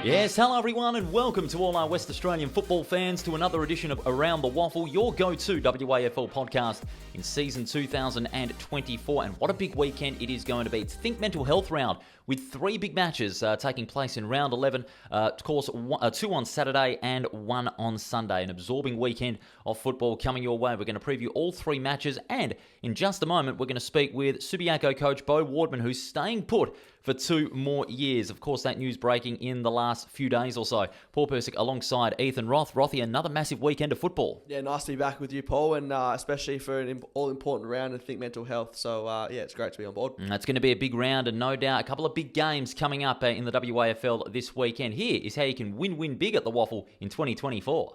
Yes, hello everyone and welcome to all our West Australian football fans to another edition of Around the WAFL, your go-to WAFL podcast in season 2024. And what a big weekend it is going to be. It's Think Mental Health round with three big matches taking place in round 11. Of course, two on Saturday and one on Sunday. An absorbing weekend of football coming your way. We're going to preview all three matches, and in just a moment, we're going to speak with Subiaco coach Beau Wardman, who's staying put for 2 more years. Of course, that news breaking in the last few days or so. Paul Persick alongside Ethan Roth. Rothy, another massive weekend of football. Yeah, nice to be back with you, Paul, and especially for an all-important round in Think Mental Health. So, yeah, it's great to be on board. It's going to be a big round, and no doubt a couple of big games coming up in the WAFL this weekend. Here is how you can win big at the WAFL in 2024.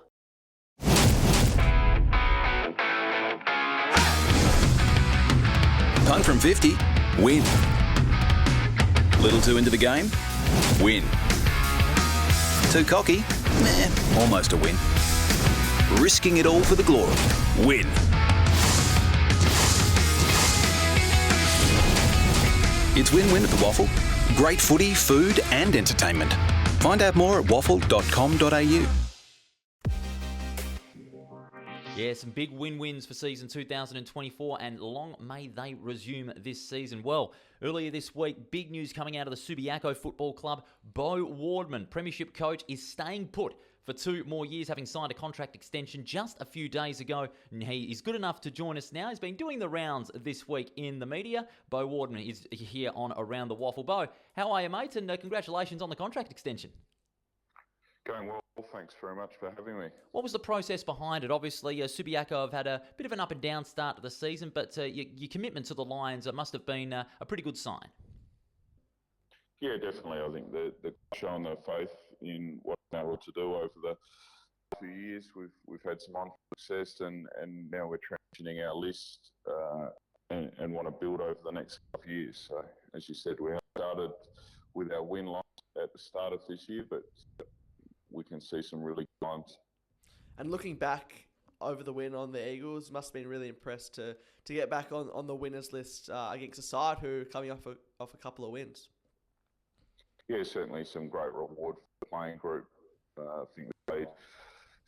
Punt from 50, win. Little too into the game, win. Too cocky, almost a win. Risking it all for the glory, win. It's win-win at the WAFL. Great footy, food and entertainment. Find out more at waffle.com.au. Yeah, some big win-wins for season 2024, and long may they resume this season. Well, earlier this week, big news coming out of the Subiaco Football Club. Beau Wardman, Premiership coach, is staying put for 2 more years, having signed a contract extension just a few days ago. And he is good enough to join us now. He's been doing the rounds this week in the media. Beau Wardman is here on Around the WAFL. Beau, how are you, mate? And congratulations on the contract extension. Going well, thanks very much for having me. What was the process behind it? Obviously, Subiaco have had a bit of an up and down start to the season, but your commitment to the Lions must have been a pretty good sign. Yeah, definitely. I think the showing their faith in what we're able to do over the few years. We've had some on success, and now we're transitioning our list and want to build over the next couple of years. So, as you said, we started with our win loss at the start of this year, but we can see some really good times. And looking back over the win on the Eagles, must have been really impressed to get back on the winners list against a side who are coming off a couple of wins. Yeah, certainly some great reward for the playing group. I think they played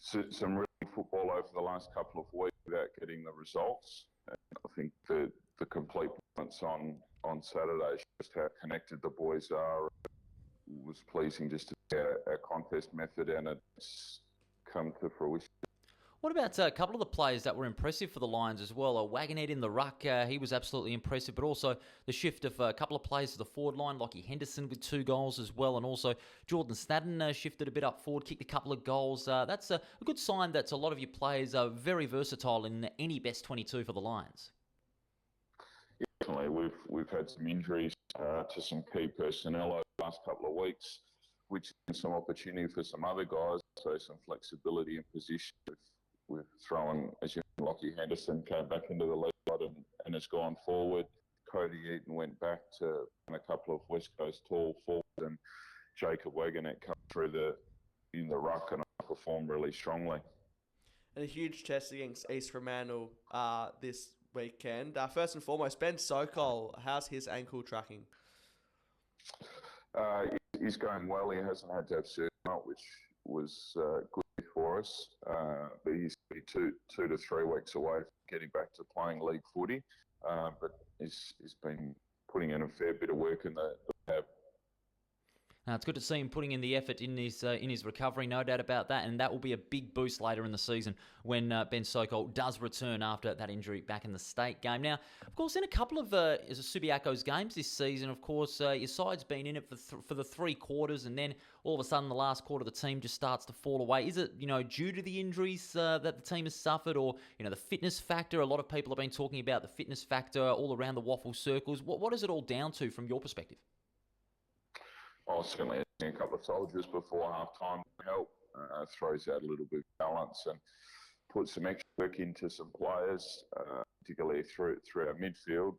some really good football over the last couple of weeks without getting the results. And I think the complete performance on Saturday shows how connected the boys are. It was pleasing just to see our contest method, and it's come to fruition. What about a couple of the players that were impressive for the Lions as well? Wagonhead in the ruck, he was absolutely impressive, but also the shift of a couple of players to the forward line, Lockie Henderson with 2 goals as well, and also Jordan Snadden shifted a bit up forward, kicked a couple of goals. That's a good sign that a lot of your players are very versatile in any best 22 for the Lions. Definitely, we've had some injuries to some key personnel over the last couple of weeks, which is some opportunity for some other guys, so some flexibility in position. We've thrown, as you know, Lockie Henderson came back into the lead and has gone forward. Cody Eaton went back to a couple of West Coast tall forwards, and Jacob Wagonhead come through in the ruck and performed really strongly. And a huge test against East Fremantle this weekend. First and foremost, Ben Sokol, how's his ankle tracking? He's going well. He hasn't had to have surgery, which was good for us. But he's 2 to 3 weeks away from getting back to playing league footy. But he's been putting in a fair bit of work in the lab. It's good to see him putting in the effort in his recovery, no doubt about that, and that will be a big boost later in the season when Ben Sokol does return after that injury back in the state game. Now, of course, in a couple of Subiaco's games this season, of course, your side's been in it for the 3 quarters, and then all of a sudden the last quarter the team just starts to fall away. Is it due to the injuries that the team has suffered, or the fitness factor? A lot of people have been talking about the fitness factor all around the WAFL circles. What is it all down to from your perspective? Certainly a couple of soldiers before half-time help, throws out a little bit of balance and puts some extra work into some players, particularly through our midfield.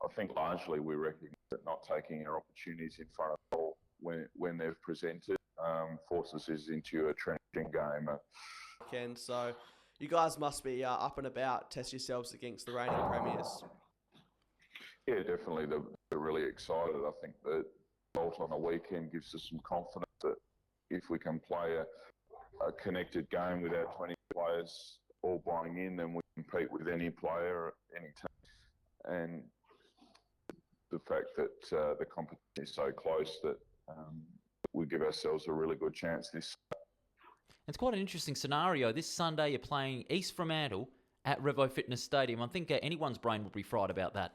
I think largely we recognise that not taking our opportunities in front of goal when they've presented forces us into a trenching game. So you guys must be up and about, test yourselves against the reigning premiers. Yeah, definitely. They're really excited. I think that result on the weekend gives us some confidence that if we can play a connected game with our 20 players all buying in, then we compete with any player, any team. And the fact that the competition is so close that we give ourselves a really good chance this. It's quite an interesting scenario. This Sunday you're playing East Fremantle at Revo Fitness Stadium. I think anyone's brain would be fried about that.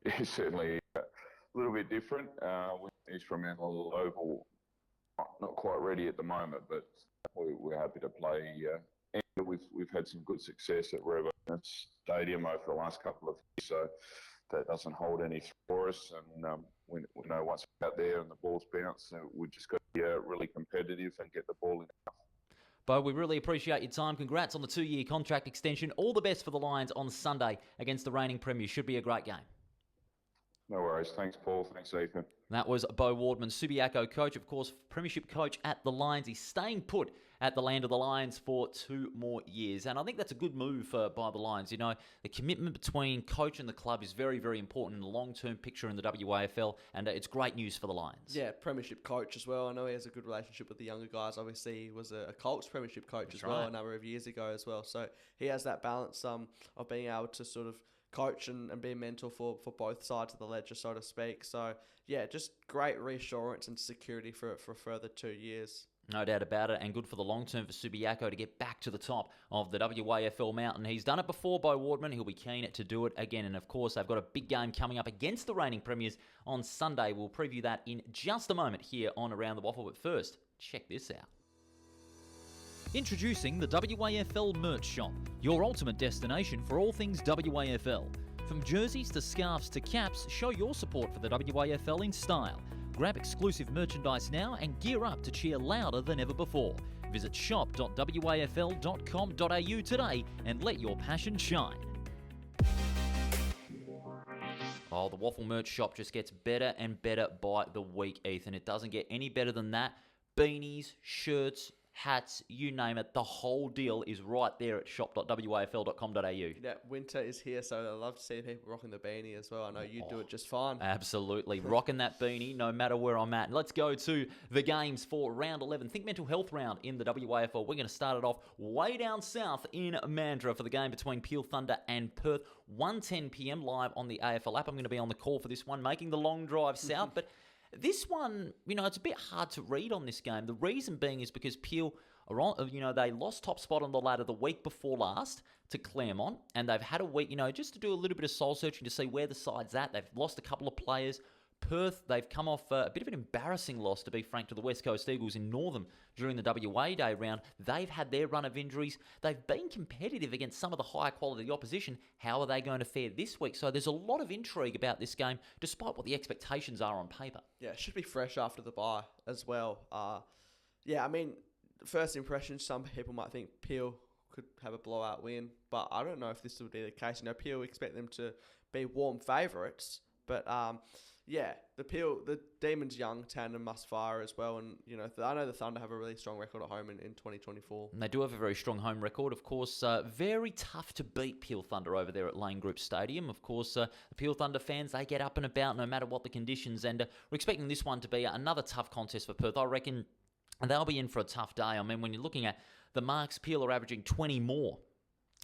Yeah, certainly a little bit different. With East Fremantle Oval, not quite ready at the moment, but we're happy to play. And we've had some good success at Revo Stadium over the last couple of years, so that doesn't hold any for us. And we know once we're out there and the ball's bounced, we've just got to be really competitive and get the ball in. Beau, we really appreciate your time. Congrats on the 2-year contract extension. All the best for the Lions on Sunday against the reigning premiers. Should be a great game. No worries. Thanks, Paul. Thanks, Ethan. That was Beau Wardman, Subiaco coach, of course, premiership coach at the Lions. He's staying put at the land of the Lions for 2 more years. And I think that's a good move by the Lions. You know, the commitment between coach and the club is very, very important in the long-term picture in the WAFL. And it's great news for the Lions. Yeah, premiership coach as well. I know he has a good relationship with the younger guys. Obviously, he was a Colts premiership coach as well a number of years ago as well. So he has that balance of being able to sort of coach and be a mentor for both sides of the ledger, so to speak. So, yeah, just great reassurance and security for a further 2 years. No doubt about it, and good for the long term for Subiaco to get back to the top of the WAFL mountain. He's done it before by Wardman. He'll be keen to do it again. And, of course, they've got a big game coming up against the reigning premiers on Sunday. We'll preview that in just a moment here on Around the WAFL. But first, check this out. Introducing the WAFL Merch Shop, your ultimate destination for all things WAFL. From jerseys to scarves to caps, show your support for the WAFL in style. Grab exclusive merchandise now and gear up to cheer louder than ever before. Visit shop.wafl.com.au today and let your passion shine. Oh, the Waffle Merch Shop just gets better and better by the week, Ethan. It doesn't get any better than that. Beanies, shirts, hats, you name it. The whole deal is right there at shop.wafl.com.au. Yeah, winter is here, so I love to see people rocking the beanie as well. I know you do it just fine. Absolutely. Rocking that beanie no matter where I'm at. Let's go to the games for round 11. Think mental health round in the WAFL. We're going to start it off way down south in Mandurah for the game between Peel Thunder and Perth. 1:10 p.m. live on the AFL app. I'm going to be on the call for this one, making the long drive south, but this one, you know, it's a bit hard to read on this game. The reason being is because Peel are on, you know, they lost top spot on the ladder the week before last to Claremont, and they've had a week, you know, just to do a little bit of soul searching to see where the side's at. They've lost a couple of players. Perth, they've come off a bit of an embarrassing loss, to be frank, to the West Coast Eagles in Northam during the WA Day round. They've had their run of injuries. They've been competitive against some of the higher quality opposition. How are they going to fare this week? So there's a lot of intrigue about this game, despite what the expectations are on paper. Yeah, it should be fresh after the bye as well. Yeah, I mean, first impressions, some people might think Peel could have a blowout win, but I don't know if this would be the case. You know, Peel expect them to be warm favourites, but yeah, the Demons young tandem must fire as well. And, you know, I know the Thunder have a really strong record at home in 2024. And they do have a very strong home record. Of course, very tough to beat Peel Thunder over there at Lane Group Stadium. Of course, the Peel Thunder fans, they get up and about no matter what the conditions. And we're expecting this one to be another tough contest for Perth. I reckon they'll be in for a tough day. I mean, when you're looking at the marks, Peel are averaging 20 more.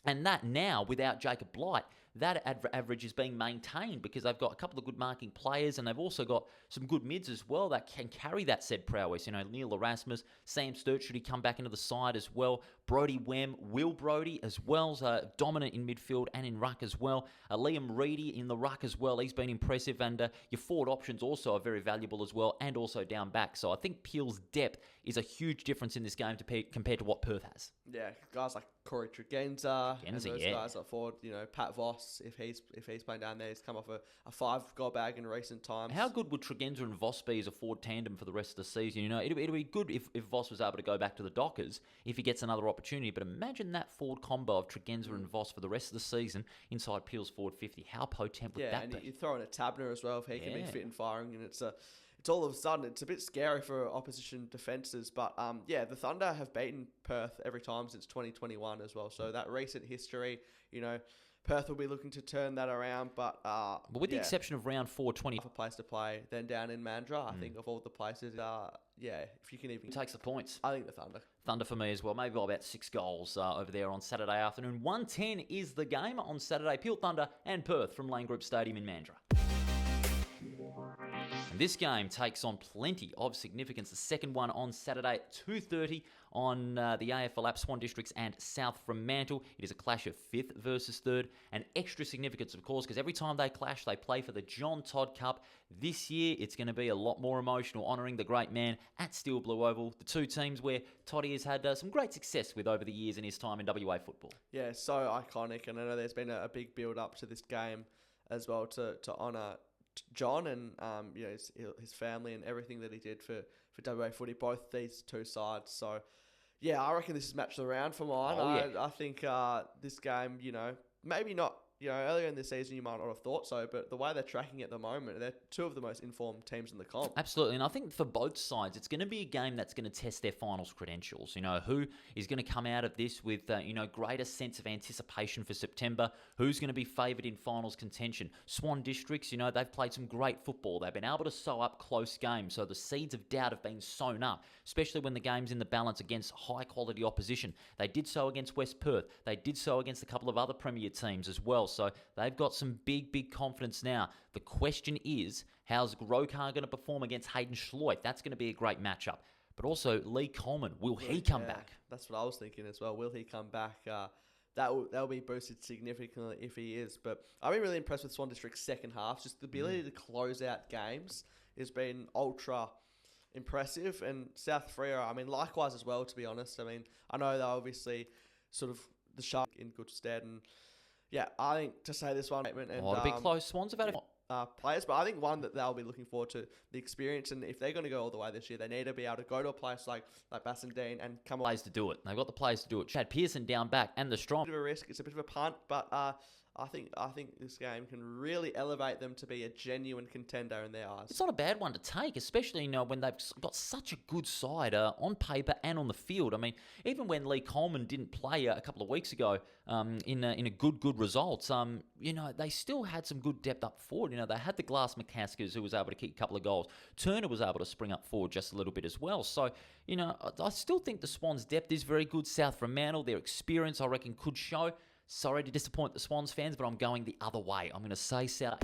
And that now, without Jacob Blight, that average is being maintained because they've got a couple of good marking players and they've also got some good mids as well that can carry that said prowess. You know, Neil Erasmus, Sam Sturt, should he come back into the side as well. Brodie Wem, Will Brodie as well, dominant in midfield and in ruck as well. Liam Reedy in the ruck as well. He's been impressive, and your forward options also are very valuable as well, and also down back. So I think Peel's depth is a huge difference in this game compared to what Perth has. Yeah, guys like Corey Tregenza and those guys up forward. You know, Pat Voss, if he's playing down there, he's come off a 5-goal bag in recent times. How good would Tregenza and Voss be as a forward tandem for the rest of the season? You know, it'd be good if Voss was able to go back to the Dockers if he gets another opportunity. But imagine that forward combo of Tregenza and Voss for the rest of the season inside Peel's forward 50. How potent would that be? Yeah, and you throw in a Tabner as well if he can be fit and firing, and it's all of a sudden, it's a bit scary for opposition defences. But, yeah, the Thunder have beaten Perth every time since 2021 as well. So that recent history, you know, Perth will be looking to turn that around. But with the exception of round 4, 20... a place to play. Then down in Mandurah, I think of all the places, yeah, if you can even... Who takes the points? I think the Thunder. Thunder for me as well. Maybe about 6 goals over there on Saturday afternoon. 1:10 is the game on Saturday. Peel Thunder and Perth from Lane Group Stadium in Mandurah. And this game takes on plenty of significance. The second one on Saturday at 2:30 on the AFL app, Swan Districts and South Fremantle. It is a clash of 5th versus 3rd. And extra significance, of course, because every time they clash, they play for the John Todd Cup. This year, it's going to be a lot more emotional, honouring the great man at Steel Blue Oval. The two teams where Toddy has had some great success with over the years in his time in WA football. Yeah, so iconic. And I know there's been a big build-up to this game as well to honour John and his family and everything that he did for WA footy, both these two sides. So, yeah, I reckon this is match of the round for mine. I think this game, maybe not, earlier in the season you might not have thought so, but the way they're tracking at the moment, they're two of the most informed teams in the comp. Absolutely, and I think for both sides, it's going to be a game that's going to test their finals credentials. Who is going to come out of this with, greater sense of anticipation for September? Who's going to be favoured in finals contention? Swan Districts, they've played some great football. They've been able to sew up close games, so the seeds of doubt have been sown up, especially when the game's in the balance against high-quality opposition. They did so against West Perth. They did so against a couple of other Premier teams as well. So they've got some big confidence now. The question is, how's Grokar going to perform against Hayden Schloit? That's going to be a great matchup. But also, Lee Coleman, will he come back? That's what I was thinking as well. Will he come back? That'll be boosted significantly if he is. But I've been really impressed with Swan District's second half. Just the ability to close out games has been ultra impressive. And South Freo, likewise as well, to be honest. I know they're obviously sort of the Shark in good stead. And yeah, I think to say this one statement and a bit close. Swans have had players, but I think one that they'll be looking forward to the experience. And if they're going to go all the way this year, they need to be able to go to a place like Bassendean and come players to do it. They've got the players to do it. Chad Pearson down back and the strong. Bit of a risk. It's a bit of a punt, but I think this game can really elevate them to be a genuine contender in their eyes. It's not a bad one to take, especially when they've got such a good side on paper and on the field. Even when Lee Coleman didn't play a couple of weeks ago in a good results, they still had some good depth up forward. They had the Glass McCaskers who was able to kick a couple of goals. Turner was able to spring up forward just a little bit as well. So, I still think the Swans' depth is very good. South Fremantle, their experience, I reckon, could show. Sorry to disappoint the Swans fans, but I'm going the other way. I'm going to say South.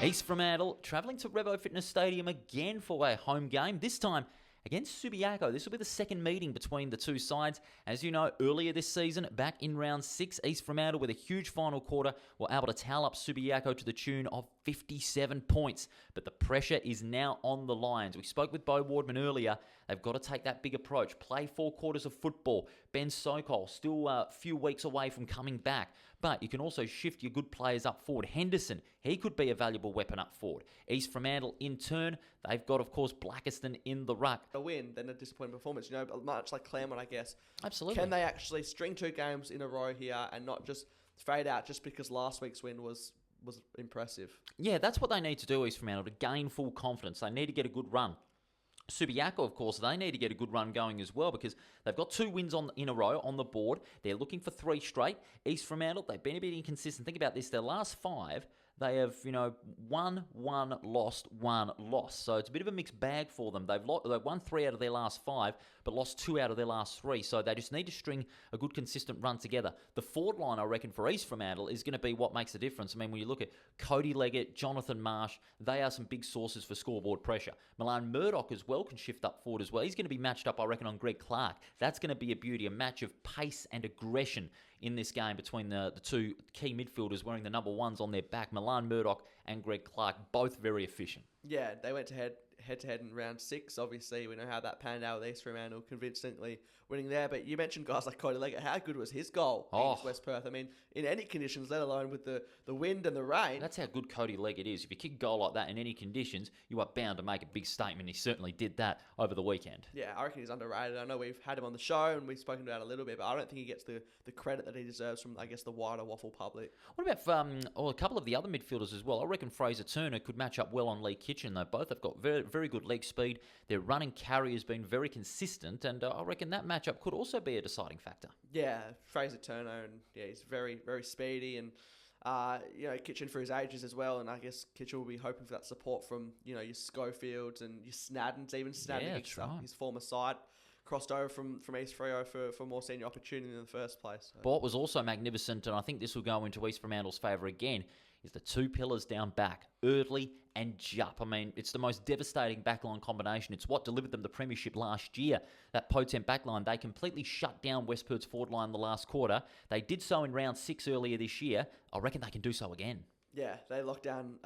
East Fremantle travelling to Revo Fitness Stadium again for a home game. This time against Subiaco. This will be the second meeting between the two sides. As you know, earlier this season, back in round 6, East Fremantle with a huge final quarter were able to towel up Subiaco to the tune of 57 points. But the pressure is now on the Lions. We spoke with Beau Wardman earlier. They've got to take that big approach. Play 4 quarters of football. Ben Sokol still a few weeks away from coming back. But you can also shift your good players up forward. Henderson, he could be a valuable weapon up forward. East Fremantle, in turn, they've got, of course, Blackiston in the ruck. A win, then a disappointing performance. Much like Claremont, I guess. Absolutely. Can they actually string 2 games in a row here and not just fade out just because last week's win was impressive? Yeah, that's what they need to do, East Fremantle, to gain full confidence. They need to get a good run. Subiaco, of course, they need to get a good run going as well because they've got 2 wins in a row on the board. They're looking for 3 straight. East Fremantle, they've been a bit inconsistent. Think about this. Their last 5, they have, won, lost, 1 lost. So it's a bit of a mixed bag for them. They've won 3 out of their last 5, but lost 2 out of their last 3. So they just need to string a good, consistent run together. The forward line, I reckon, for East Fremantle is going to be what makes the difference. When you look at Cody Leggett, Jonathan Marsh, they are some big sources for scoreboard pressure. Milan Murdoch as well can shift up forward as well. He's going to be matched up, I reckon, on Greg Clark. That's going to be a beauty, a match of pace and aggression in this game between the 2 key midfielders wearing the number 1s on their back. Milan Murdoch and Greg Clark, both very efficient. Yeah, they went head-to-head in round 6. Obviously, we know how that panned out with East Fremantle convincingly winning there. But you mentioned guys like Cody Leggett. How good was his goal against West Perth? In any conditions, let alone with the wind and the rain. That's how good Cody Leggett is. If you kick a goal like that in any conditions, you are bound to make a big statement. He certainly did that over the weekend. Yeah, I reckon he's underrated. I know we've had him on the show and we've spoken about it a little bit, but I don't think he gets the credit that he deserves from, I guess, the wider WAFL public. What about a couple of the other midfielders as well? I reckon Fraser Turner could match up well on Lee Kitchen, though. Both have got very, very good leg speed. Their running carry has been very consistent, and I reckon that matchup could also be a deciding factor. Yeah, Fraser Turner, and he's very, very speedy, and Kitchen for his ages as well, and I guess Kitchen will be hoping for that support from, your Schofields and your Snaddens, even Snadden, his former side, crossed over from East Freo for more senior opportunity in the first place. So. But what was also magnificent, and I think this will go into East Fremantle's favour again, is the two pillars down back, Erdley and Jupp. I mean, it's the most devastating backline combination. It's what delivered them the premiership last year. That potent backline, they completely shut down West Perth's forward line in the last quarter. They did so in round 6 earlier this year. I reckon they can do so again. Yeah, they locked down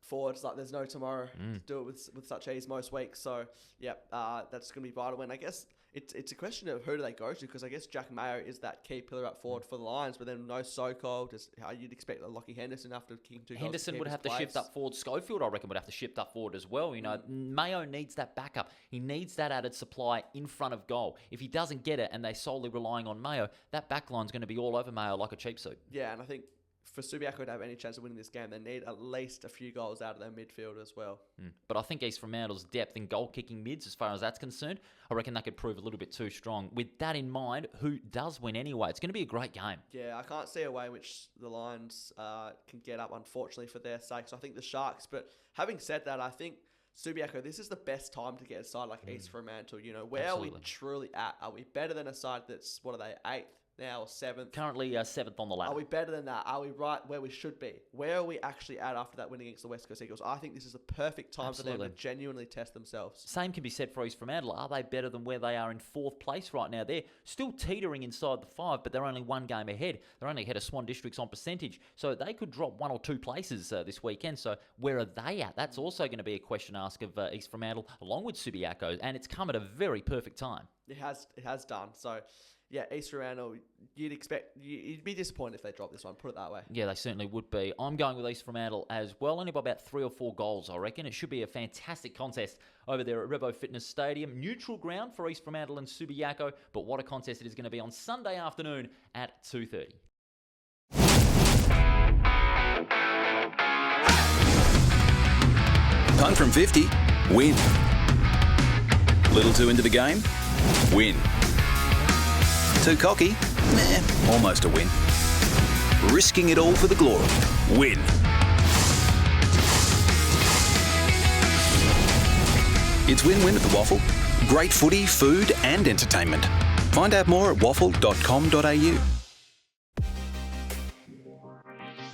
forwards like there's no tomorrow to do it with such ease most weeks. So, that's going to be vital. And I guess it's a question of who do they go to, because I guess Jack Mayo is that key pillar up forward for the Lions, but then no Sokol. How you'd expect Lockie Henderson after kicking 2 goals. Henderson would have to shift up forward. Schofield, I reckon, would have to shift up forward as well. Mayo needs that backup. He needs that added supply in front of goal. If he doesn't get it and they're solely relying on Mayo, that backline's going to be all over Mayo like a cheap suit. Yeah, and I think for Subiaco to have any chance of winning this game, they need at least a few goals out of their midfield as well. But I think East Fremantle's depth in goal-kicking mids, as far as that's concerned, I reckon that could prove a little bit too strong. With that in mind, who does win anyway? It's going to be a great game. Yeah, I can't see a way in which the Lions can get up, unfortunately, for their sake. So I think the Sharks. But having said that, I think Subiaco, this is the best time to get a side like East Fremantle. Where Absolutely. are we truly at? Are we better than a side that's, 8th? Now, or 7th. Currently 7th on the ladder. Are we better than that? Are we right where we should be? Where are we actually at after that win against the West Coast Eagles? I think this is a perfect time for them to genuinely test themselves. Same can be said for East Fremantle. Are they better than where they are in 4th place right now? They're still teetering inside the 5, but they're only 1 game ahead. They're only ahead of Swan Districts on percentage. So they could drop 1 or 2 places this weekend. So where are they at? That's also going to be a question ask of East Fremantle, along with Subiaco. And it's come at a very perfect time. It has done. So, yeah, East Fremantle, you'd be disappointed if they dropped this one, put it that way. Yeah, they certainly would be. I'm going with East Fremantle as well, only by about 3 or 4 goals, I reckon. It should be a fantastic contest over there at Rebo Fitness Stadium. Neutral ground for East Fremantle and Subiaco, but what a contest it is going to be on Sunday afternoon at 2:30. Punt from 50, win. Little too into the game, win. Too cocky, almost a win. Risking it all for the glory, win. It's win-win at the Waffle. Great footy, food and entertainment. Find out more at waffle.com.au.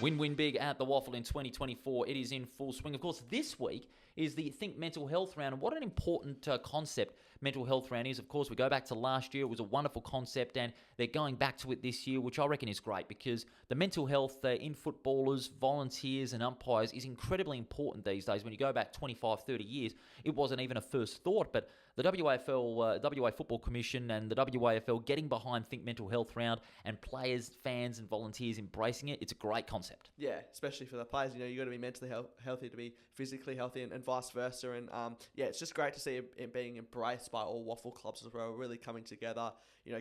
Win big at the Waffle in 2024. It is in full swing. Of course, this week is the Think Mental Health Round. And what an important concept mental health round is. Of course, we go back to last year. It was a wonderful concept, and they're going back to it this year, which I reckon is great because the mental health in footballers, volunteers and umpires is incredibly important these days. When you go back 25, 30 years, it wasn't even a first thought, but the WAFL, WA Football Commission and the WAFL getting behind Think Mental Health Round and players, fans and volunteers embracing it, it's a great concept. Yeah, especially for the players. You've got to be mentally healthy to be physically healthy and vice versa. And it's just great to see it being embraced by all Waffle clubs as well, really coming together,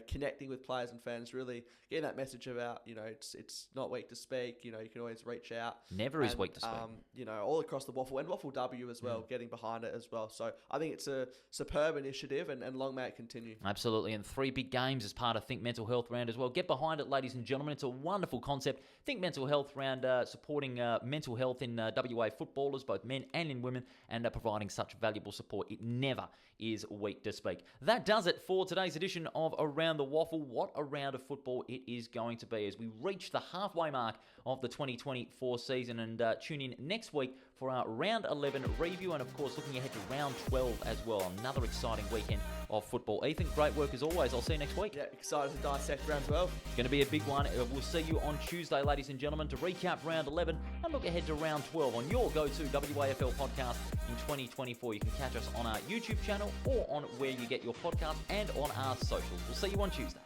connecting with players and fans, really getting that message about, it's not weak to speak, you can always reach out. Never is weak to speak. All across the Waffle and Waffle W as well, getting behind it as well. So I think it's a superb initiative and long may it continue. Absolutely. And 3 big games as part of Think Mental Health Round as well. Get behind it, ladies and gentlemen. It's a wonderful concept. Think Mental Health Round supporting mental health in WA footballers, both men and in women, and providing such valuable support. It never is weak to speak. That does it for today's edition of Around the Waffle. What a round of football it is going to be as we reach the halfway mark of the 2024 season, and tune in next week for our Round 11 review, and of course looking ahead to Round 12 as well. Another exciting weekend of football. Ethan, great work as always. I'll see you next week. Yeah, excited to dissect Round 12. It's going to be a big one. We'll see you on Tuesday, ladies and gentlemen, to recap Round 11 and look ahead to Round 12 on your go-to WAFL podcast in 2024. You can catch us on our YouTube channel or on where you get your podcast and on our socials. We'll see you on Tuesday.